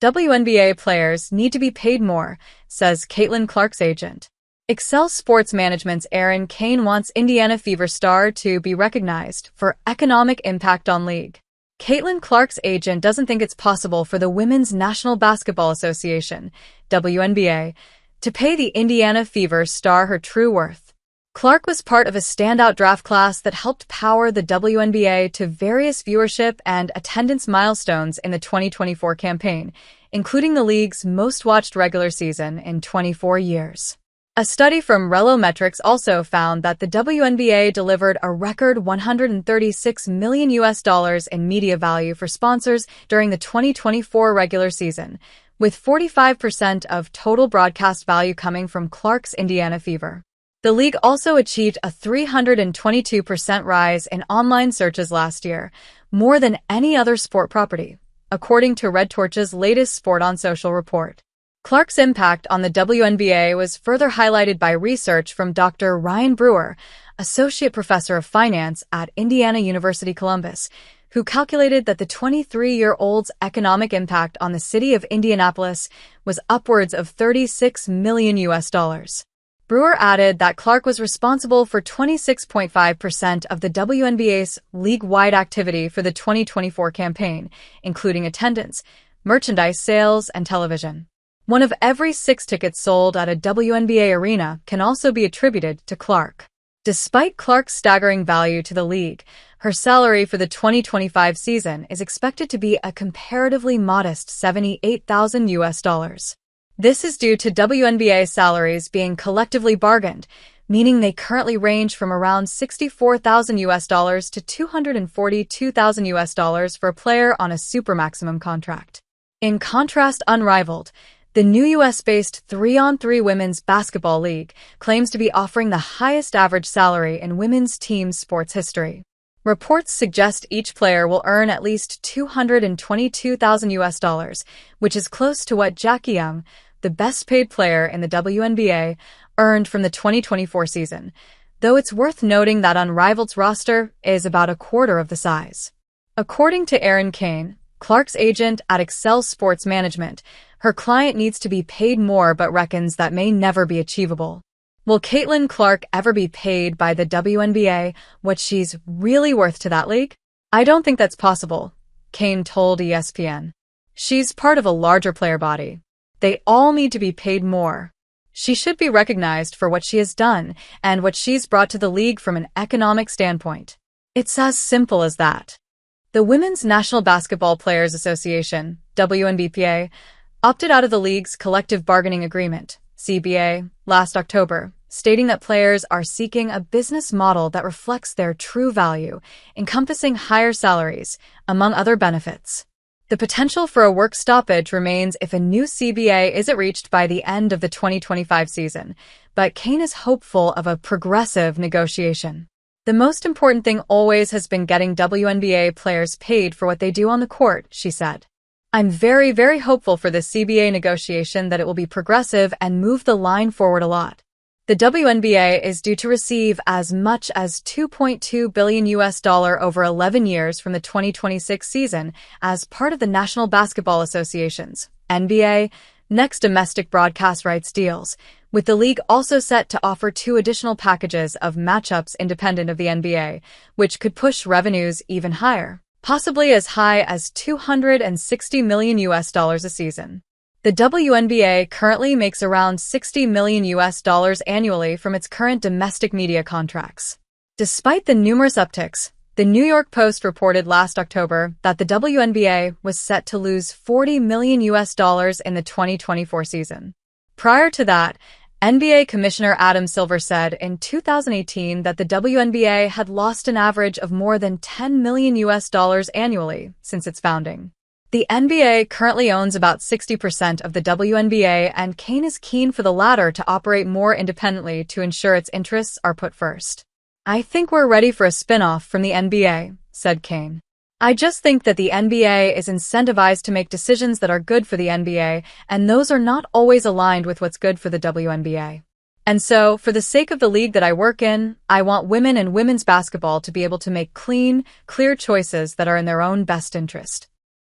WNBA players need to be paid more, says Caitlin Clark's agent. Excel Sports Management's Erin Kane wants Indiana Fever star to be recognized for economic impact on league. Caitlin Clark's agent doesn't think it's possible for the Women's National Basketball Association, WNBA, to pay the Indiana Fever star her true worth. Clark was part of a standout draft class that helped power the WNBA to various viewership and attendance milestones in the 2024 campaign, including the league's most-watched regular season in 24 years. A study from RIPLEY'S also found that the WNBA delivered a record $136 million in media value for sponsors during the 2024 regular season, with 45% of total broadcast value coming from Clark's Indiana Fever. The league also achieved a 322% rise in online searches last year, more than any other sport property, according to Red Torch's latest Sport on Social report. Clark's impact on the WNBA was further highlighted by research from Dr. Ryan Brewer, Associate Professor of Finance at Indiana University Columbus, who calculated that the 23-year-old's economic impact on the city of Indianapolis was upwards of $36 million. Brewer added that Clark was responsible for 26.5% of the WNBA's league-wide activity for the 2024 campaign, including attendance, merchandise sales, and television. One of every 6 tickets sold at a WNBA arena can also be attributed to Clark. Despite Clark's staggering value to the league, her salary for the 2025 season is expected to be a comparatively modest $78,000. This is due to WNBA salaries being collectively bargained, meaning they currently range from around $64,000 to $242,000 for a player on a super maximum contract. In contrast, Unrivaled, the new U.S.-based 3-on-3 women's basketball league, claims to be offering the highest average salary in women's team sports history. Reports suggest each player will earn at least $222,000, which is close to what Jackie Young, the best-paid player in the WNBA, earned from the 2024 season, though it's worth noting that Unrivaled's roster is about a quarter of the size. According to Erin Kane, Clark's agent at Excel Sports Management, her client needs to be paid more but reckons that may never be achievable. Will Caitlin Clark ever be paid by the WNBA what she's really worth to that league? I don't think that's possible, Kane told ESPN. She's part of a larger player body. They all need to be paid more. She should be recognized for what she has done and what she's brought to the league from an economic standpoint. It's as simple as that. The Women's National Basketball Players Association, WNBA, opted out of the league's collective bargaining agreement, CBA, last October, stating that players are seeking a business model that reflects their true value, encompassing higher salaries, among other benefits. The potential for a work stoppage remains if a new CBA isn't reached by the end of the 2025 season, but Kane is hopeful of a progressive negotiation. The most important thing always has been getting WNBA players paid for what they do on the court, she said. I'm very, very hopeful for this CBA negotiation that it will be progressive and move the line forward a lot. The WNBA is due to receive as much as $2.2 billion over 11 years from the 2026 season as part of the National Basketball Association's, NBA, next domestic broadcast rights deals, with the league also set to offer 2 additional packages of matchups independent of the NBA, which could push revenues even higher, possibly as high as $260 million a season. The WNBA currently makes around $60 million annually from its current domestic media contracts. Despite the numerous upticks, the New York Post reported last October that the WNBA was set to lose $40 million in the 2024 season. Prior to that, NBA Commissioner Adam Silver said in 2018 that the WNBA had lost an average of more than $10 million annually since its founding. The NBA currently owns about 60% of the WNBA, and Kane is keen for the latter to operate more independently to ensure its interests are put first. I think we're ready for a spin-off from the NBA, said Kane. I just think that the NBA is incentivized to make decisions that are good for the NBA, and those are not always aligned with what's good for the WNBA. And so, for the sake of the league that I work in, I want women and women's basketball to be able to make clean, clear choices that are in their own best interest.